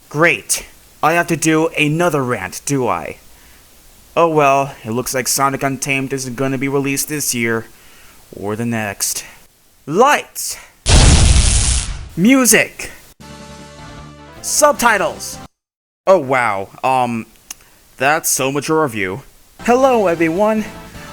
Great. I have to do another rant, do I? Oh well, it looks like Sonic Untamed isn't gonna be released this year. Or the next. Lights! Music! Subtitles! Oh wow, that's so much a review. Hello everyone!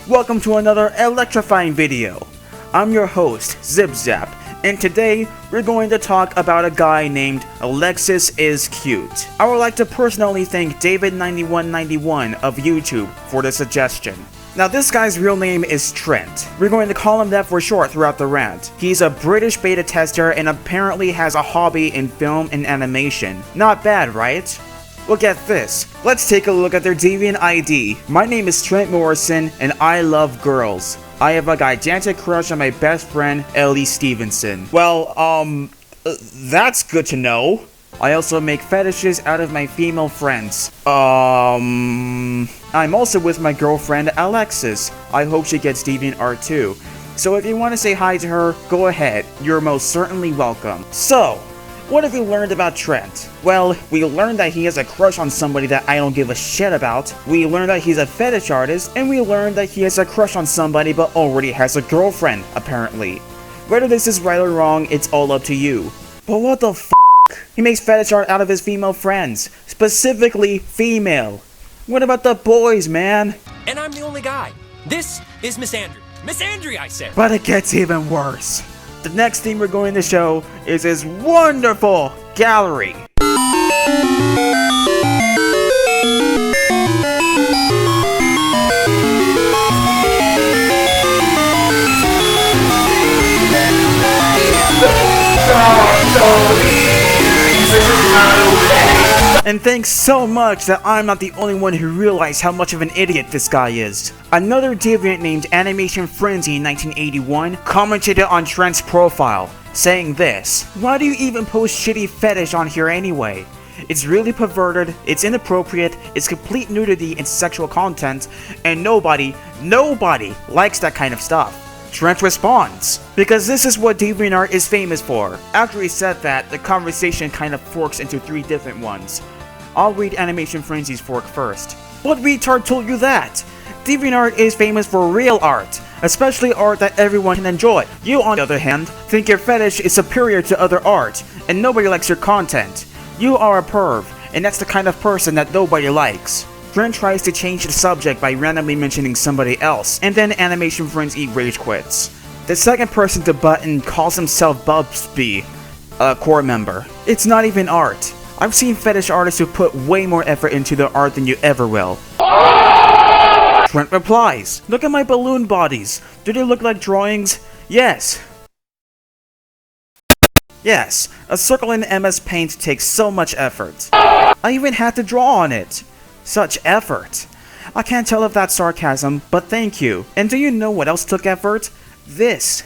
Welcome to another electrifying video. I'm your host, ZipZap, and today we're going to talk about a guy named AlexisIsCutie. I would like to personally thank David9191 of YouTube for the suggestion. Now this guy's real name is Trent. We're going to call him that for short throughout the rant. He's a British beta tester and apparently has a hobby in film and animation. Not bad, right? Well, get this. Let's take a look at their Deviant ID. My name is Trent Morrison and I love girls. I have a gigantic crush on my best friend, Ellie Stevenson. Well, that's good to know. I also make fetishes out of my female friends. I'm also with my girlfriend, Alexis. I hope she gets deviant art too. So if you want to say hi to her, go ahead. You're most certainly welcome. So, what have we learned about Trent? Well, we learned that he has a crush on somebody that I don't give a shit about. We learned that he's a fetish artist, and we learned that he has a crush on somebody but already has a girlfriend, apparently. Whether this is right or wrong, it's all up to you. But what the f***? He makes fetish art out of his female friends. Specifically, female. What about the boys, man? And I'm the only guy. This is Miss Andrew. Miss Andrew, I said! But it gets even worse. The next thing we're going to show is his wonderful gallery. And thanks so much that I'm not the only one who realized how much of an idiot this guy is. Another deviant named Animation Frenzy in 1981 commented on Trent's profile, saying this: "Why do you even post shitty fetish on here anyway? It's really perverted, it's inappropriate, it's complete nudity and sexual content, and nobody likes that kind of stuff." Trent responds, "Because this is what DeviantArt is famous for." After he said that, the conversation kind of forks into three different ones. I'll read Animation Frenzy's fork first. "What retard told you that? DeviantArt is famous for real art, especially art that everyone can enjoy. You, on the other hand, think your fetish is superior to other art, and nobody likes your content. You are a perv, and that's the kind of person that nobody likes." Trent tries to change the subject by randomly mentioning somebody else, and then Animation Frenzy rage quits. The second person to button calls himself Bubsby, a core member. It's not even art. I've seen fetish artists who put way more effort into their art than you ever will. Trent replies, "Look at my balloon bodies. Do they look like drawings? Yes. Yes, a circle in MS Paint takes so much effort. I even had to draw on it. Such effort. I can't tell if that's sarcasm, but thank you. And do you know what else took effort? This.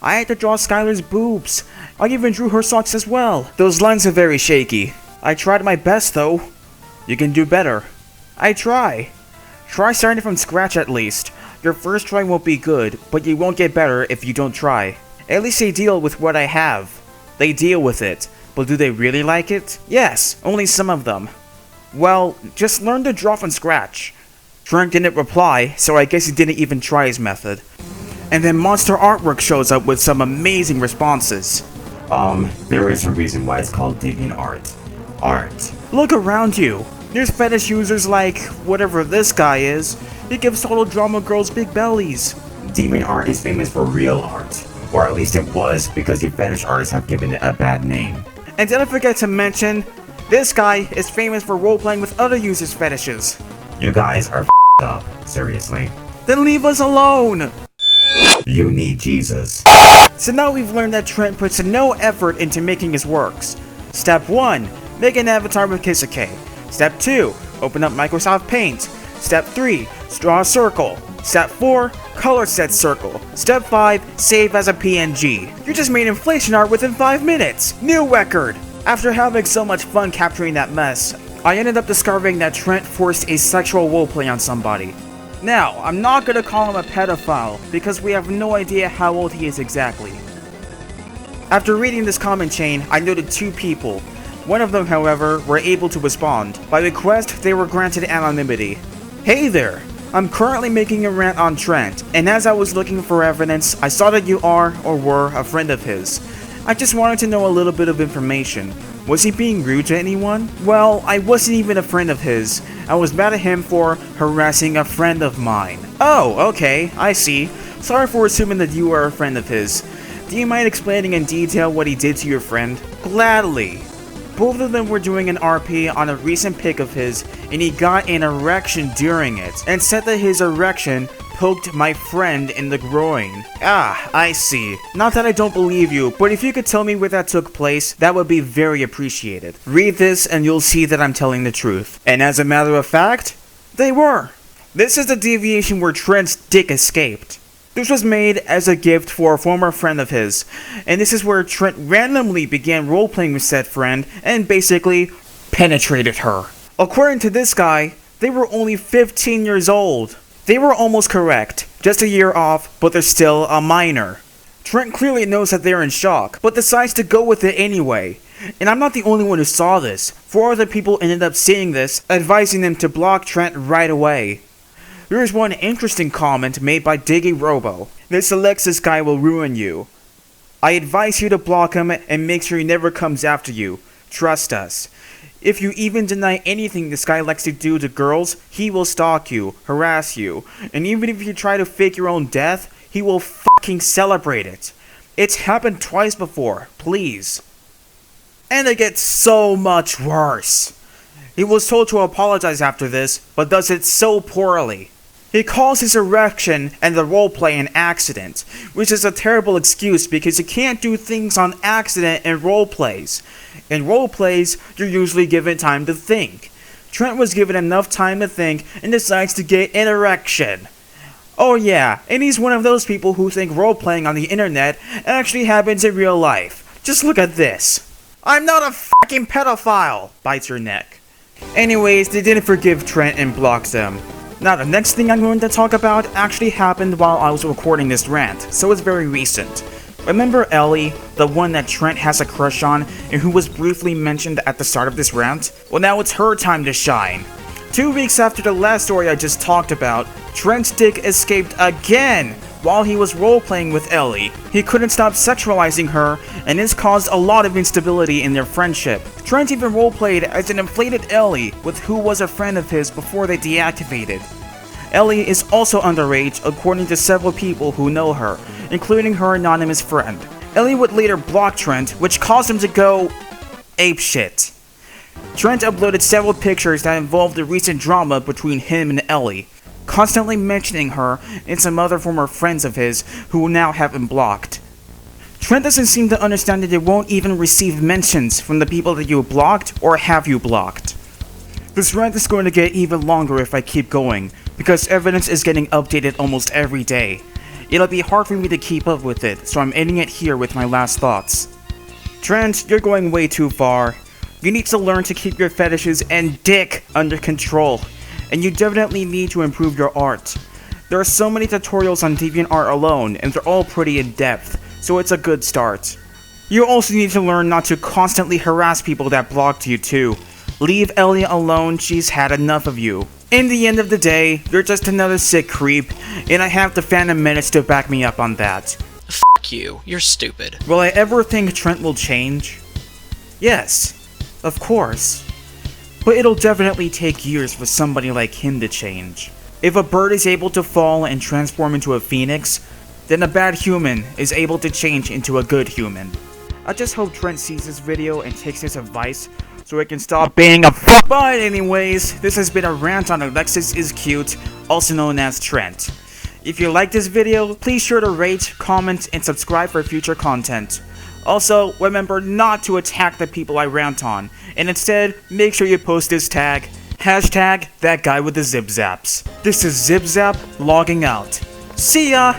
I had to draw Skylar's boobs. I even drew her socks as well. Those lines are very shaky. I tried my best though. You can do better. I try. Try starting from scratch at least. Your first try won't be good, but you won't get better if you don't try. At least they deal with what I have. They deal with it. But do they really like it? Yes, only some of them. Well, just learn to draw from scratch." Trent didn't reply, so I guess he didn't even try his method. And then Monster Artwork shows up with some amazing responses. There is a reason why it's called DeviantArt. Art. Look around you. There's fetish users like whatever this guy is. He gives total drama girls big bellies. DeviantArt is famous for real art. Or at least it was, because the fetish artists have given it a bad name. And did I forget to mention, this guy is famous for role-playing with other users' fetishes. You guys are f***ed up. Seriously. Then leave us alone! You need Jesus. So now we've learned that Trent puts no effort into making his works. Step 1. Make an avatar with Kisuke. Step 2. Open up Microsoft Paint. Step 3. Draw a circle. Step 4. Color set circle. Step 5. Save as a PNG. You just made inflation art within 5 minutes! New record! After having so much fun capturing that mess, I ended up discovering that Trent forced a sexual roleplay on somebody. Now, I'm not gonna call him a pedophile, because we have no idea how old he is exactly. After reading this comment chain, I noted two people. One of them, however, were able to respond. By request, they were granted anonymity. Hey there! I'm currently making a rant on Trent, and as I was looking for evidence, I saw that you are, or were, a friend of his. I just wanted to know a little bit of information. Was he being rude to anyone? Well, I wasn't even a friend of his. I was mad at him for harassing a friend of mine. Oh, okay, I see. Sorry for assuming that you are a friend of his. Do you mind explaining in detail what he did to your friend? Gladly. Both of them were doing an RP on a recent pic of his, and he got an erection during it, and said that his erection poked my friend in the groin. Ah, I see. Not that I don't believe you, but if you could tell me where that took place, that would be very appreciated. Read this and you'll see that I'm telling the truth. And as a matter of fact, they were. This is the deviation where Trent's dick escaped. This was made as a gift for a former friend of his, and this is where Trent randomly began roleplaying with said friend and basically penetrated her. According to this guy, they were only 15 years old. They were almost correct, just a year off, but they're still a minor. Trent clearly knows that they're in shock, but decides to go with it anyway. And I'm not the only one who saw this. 4 other people ended up seeing this, advising them to block Trent right away. There is one interesting comment made by Diggy Robo. This Alexis guy will ruin you. I advise you to block him and make sure he never comes after you. Trust us. If you even deny anything this guy likes to do to girls, he will stalk you, harass you, and even if you try to fake your own death, he will fucking celebrate it. It's happened twice before, please. And it gets so much worse. He was told to apologize after this, but does it so poorly. He calls his erection and the roleplay an accident, which is a terrible excuse because you can't do things on accident in roleplays. In roleplays, you're usually given time to think. Trent was given enough time to think and decides to get an erection. Oh yeah, and he's one of those people who think roleplaying on the internet actually happens in real life. Just look at this. I'm not a fucking pedophile! Bites your neck. Anyways, they didn't forgive Trent and blocked them. Now the next thing I'm going to talk about actually happened while I was recording this rant, so it's very recent. Remember Ellie, the one that Trent has a crush on and who was briefly mentioned at the start of this rant? Well, now it's her time to shine. 2 weeks after the last story I just talked about, Trent's dick escaped again while he was roleplaying with Ellie. He couldn't stop sexualizing her, and this caused a lot of instability in their friendship. Trent even roleplayed as an inflated Ellie with who was a friend of his before they deactivated. Ellie is also underage according to several people who know her, including her anonymous friend. Ellie would later block Trent, which caused him to go apeshit. Trent uploaded several pictures that involved the recent drama between him and Ellie, constantly mentioning her and some other former friends of his who now have been blocked. Trent doesn't seem to understand that it won't even receive mentions from the people that you blocked or have you blocked. This rant is going to get even longer if I keep going, because evidence is getting updated almost every day. It'll be hard for me to keep up with it, so I'm ending it here with my last thoughts. Trent, you're going way too far. You need to learn to keep your fetishes and dick under control. And you definitely need to improve your art. There are so many tutorials on DeviantArt alone, and they're all pretty in-depth, so it's a good start. You also need to learn not to constantly harass people that blocked you too. Leave Ellie alone, she's had enough of you. In the end of the day, you're just another sick creep, and I have the Phantom Menace to back me up on that. F*** you, you're stupid. Will I ever think Trent will change? Yes, of course. But it'll definitely take years for somebody like him to change. If a bird is able to fall and transform into a phoenix, then a bad human is able to change into a good human. I just hope Trent sees this video and takes his advice so he can stop being a fuck. But anyways, this has been a rant on AlexisIsCutie, also known as Trent. If you like this video, please sure to rate, comment, and subscribe for future content. Also, remember not to attack the people I rant on, and instead, make sure you post this tag, #ThatGuyWithTheZipZaps. This is ZipZap logging out. See ya!